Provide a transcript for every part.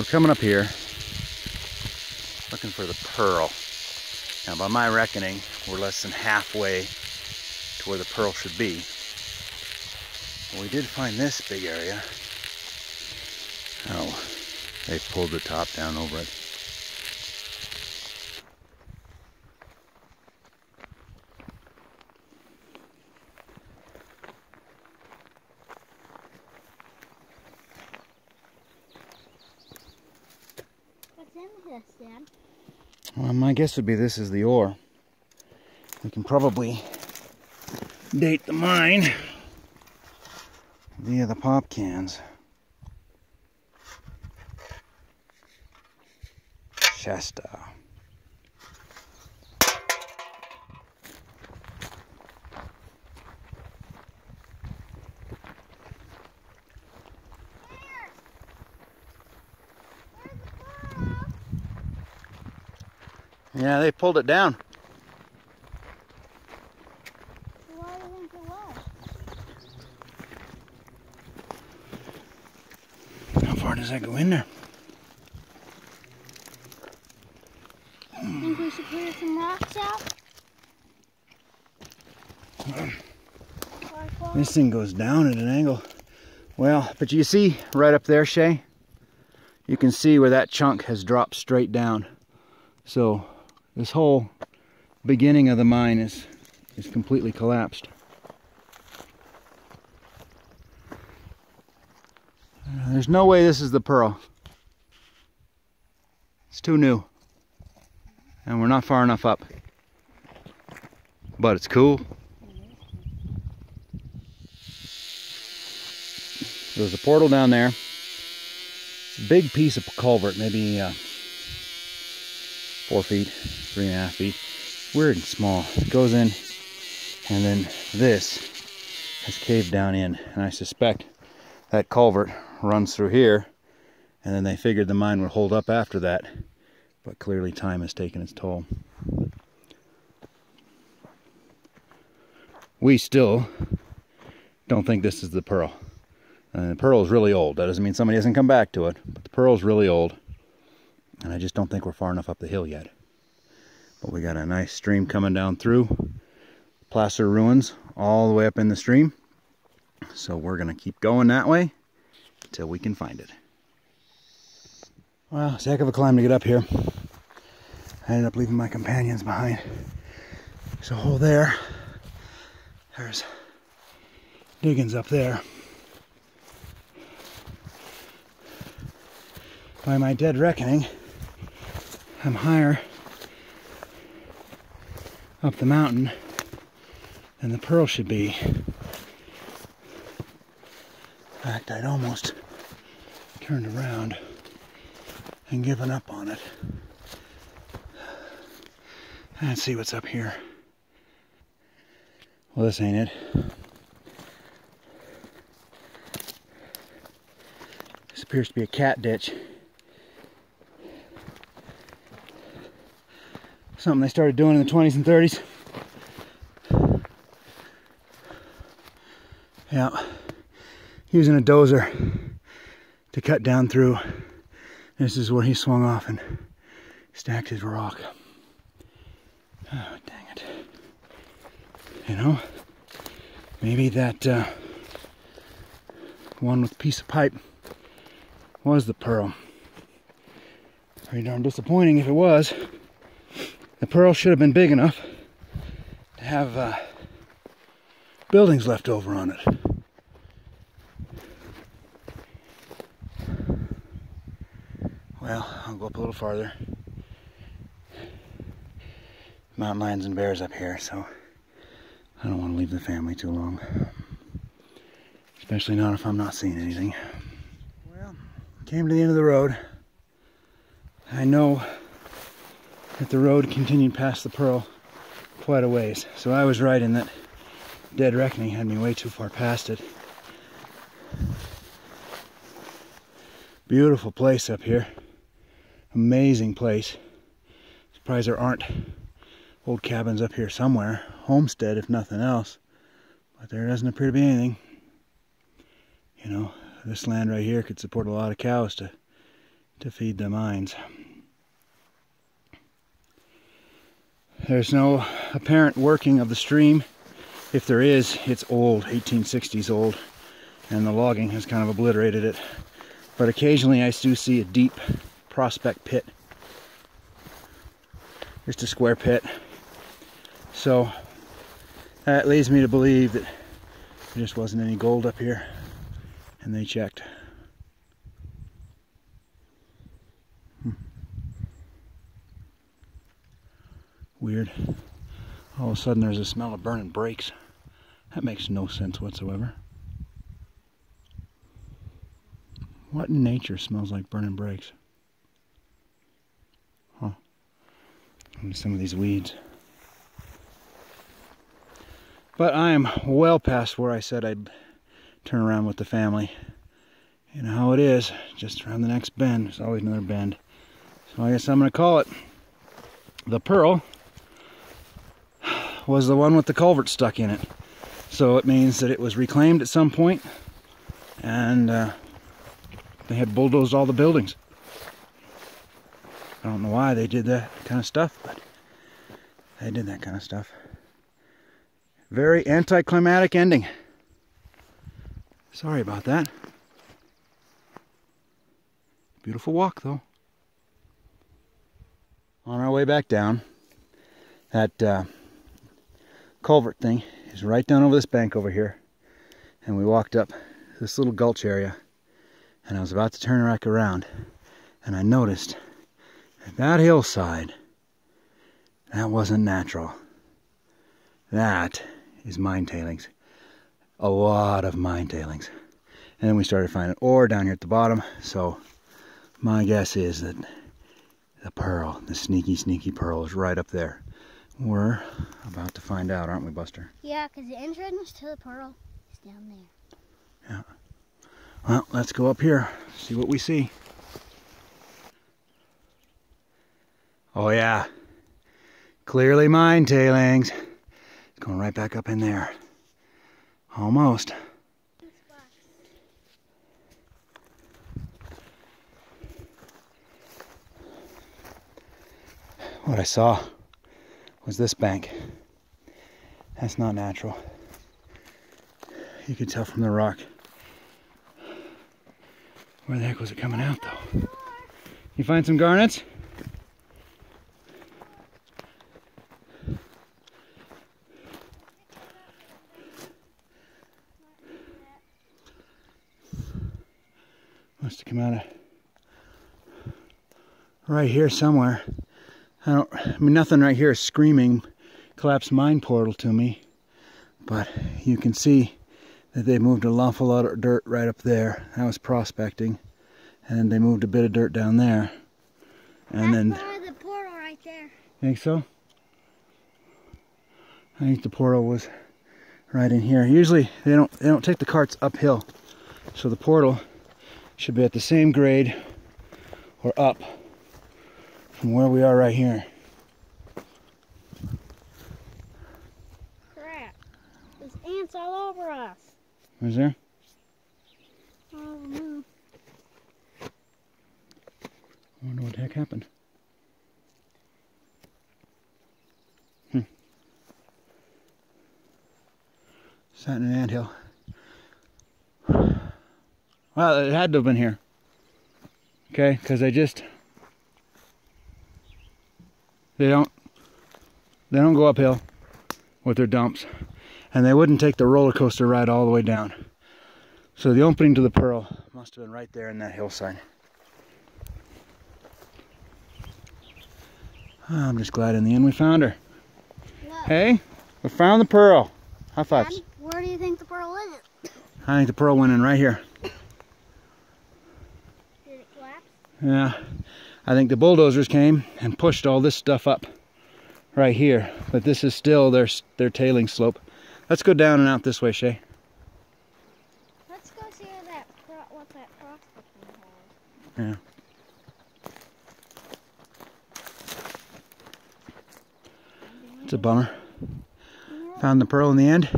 We're coming up here looking for the pearl. Now by my reckoning, we're less than halfway to where the pearl should be. Well, we did find this big area. Oh, they pulled the top down over it. What's in this, Dad? Well, my guess would be this is the ore. We can probably date the mine via the pop cans. Shasta. Yeah, they pulled it down. Why do you think it was? How far does that go in there? Think we should clear some rocks out? This thing goes down at an angle. Well, but you see right up there, Shay? You can see where that chunk has dropped straight down. So this whole beginning of the mine is completely collapsed. There's no way this is the pearl. It's too new. And we're not far enough up. But it's cool. There's a portal down there. It's a big piece of culvert, maybe 4 feet, 3.5 feet. Weird and small. It goes in, and then this has caved down in. And I suspect that culvert runs through here, and then they figured the mine would hold up after that. But clearly time has taken its toll. We still don't think this is the pearl. The pearl is really old. That doesn't mean somebody hasn't come back to it, but the pearl is really old. And I just don't think we're far enough up the hill yet. But we got a nice stream coming down through. Placer ruins all the way up in the stream. So we're going to keep going that way until we can find it. Well, it's a heck of a climb to get up here. I ended up leaving my companions behind. There's a hole there. There's diggings up there. By my dead reckoning, I'm higher up the mountain than the pearl should be. In fact, I'd almost turned around and given up on it. Let's see what's up here. Well, this ain't it. This appears to be a cat ditch. Something they started doing in the 20s and 30s. Yeah, using a dozer to cut down through. This is where he swung off and stacked his rock. Oh, dang it. You know, maybe that one with a piece of pipe was the pearl. Pretty darn disappointing if it was. The pearl should have been big enough to have buildings left over on it. Well, I'll go up a little farther. Mountain lions and bears up here, so I don't want to leave the family too long. Especially not if I'm not seeing anything. Well, came to the end of the road. I know that the road continued past the pearl quite a ways, so I was right in that dead reckoning had me way too far past it. Beautiful place up here. Amazing place. Surprised there aren't old cabins up here somewhere. Homestead if nothing else. But there doesn't appear to be anything. You know, this land right here could support a lot of cows to to feed the mines. There's no apparent working of the stream. If there is, it's old, 1860s old, and the logging has kind of obliterated it. But occasionally I do see a deep prospect pit. Just a square pit. So that leads me to believe that there just wasn't any gold up here, and they checked. Weird. All of a sudden there's a smell of burning brakes. That makes no sense whatsoever. What in nature smells like burning brakes? Huh. And some of these weeds. But I am well past where I said I'd turn around with the family. You know how it is, just around the next bend, there's always another bend. So I guess I'm going to call it. The Pearl was the one with the culvert stuck in it. So it means that it was reclaimed at some point, and they had bulldozed all the buildings. I don't know why they did that kind of stuff, but they did that kind of stuff. Very anticlimactic ending. Sorry about that. Beautiful walk though. On our way back down, that culvert thing is right down over this bank over here, and we walked up this little gulch area, and I was about to turn back around, and I noticed that hillside, that wasn't natural. That is mine tailings. A lot of mine tailings. And then we started finding ore down here at the bottom, so my guess is that the Pearl, the sneaky Pearl, is right up there. We're about to find out, aren't we, Buster? Yeah, because the entrance to the Pearl is down there. Yeah. Well, let's go up here, see what we see. Oh yeah, clearly mine tailings. It's going right back up in there. Almost. What I saw was this bank. That's not natural. You could tell from the rock. Where the heck was it coming out though? You find some garnets? Must have come out of right here somewhere. I mean, nothing right here is screaming collapsed mine portal to me, but you can see that they moved an awful lot of dirt right up there. That was prospecting, and they moved a bit of dirt down there, and then part of the portal right there. Think so? I think the portal was right in here. Usually they don't take the carts uphill, so the portal should be at the same grade or up from where we are right here. Crap. There's ants all over us. Is there? Oh no. I wonder what the heck happened. Sat in an anthill. Well, it had to have been here. Okay, because they don't go uphill with their dumps, and they wouldn't take the roller coaster ride all the way down. So the opening to the Pearl must have been right there in that hillside. I'm just glad in the end we found her. Look. Hey, we found the Pearl. High fives. Dad, where do you think the Pearl is? I think the Pearl went in right here. Did it collapse? Yeah, I think the bulldozers came and pushed all this stuff up right here, but this is still their tailing slope. Let's go down and out this way, Shay. Let's go see what that prospecting hole is. Yeah. It's a bummer. Found the Pearl in the end,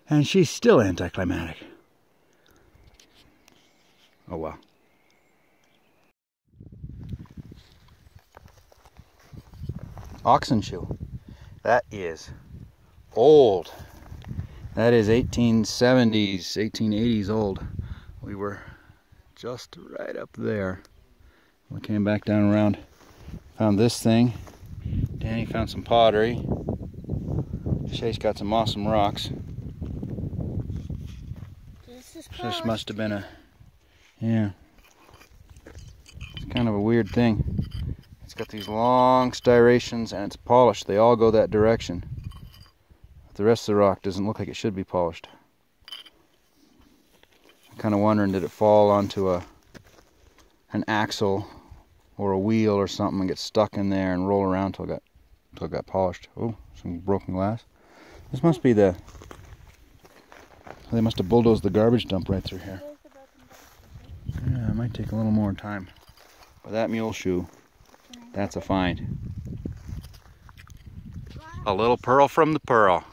and she's still anticlimactic. Oh well. oxen shoe. That is old. That is 1870s, 1880s old. We were just right up there. We came back down around, found this thing. Danny found some pottery. Chase got some awesome rocks. This must have been a, yeah. It's kind of a weird thing. It's got these long striations and it's polished. They all go that direction. But the rest of the rock doesn't look like it should be polished. I'm kind of wondering, did it fall onto an axle or a wheel or something and get stuck in there and roll around till it got polished. Oh, some broken glass. This must be they must have bulldozed the garbage dump right through here. Yeah, it might take a little more time. But that mule shoe, that's a find. A little pearl from the pearl.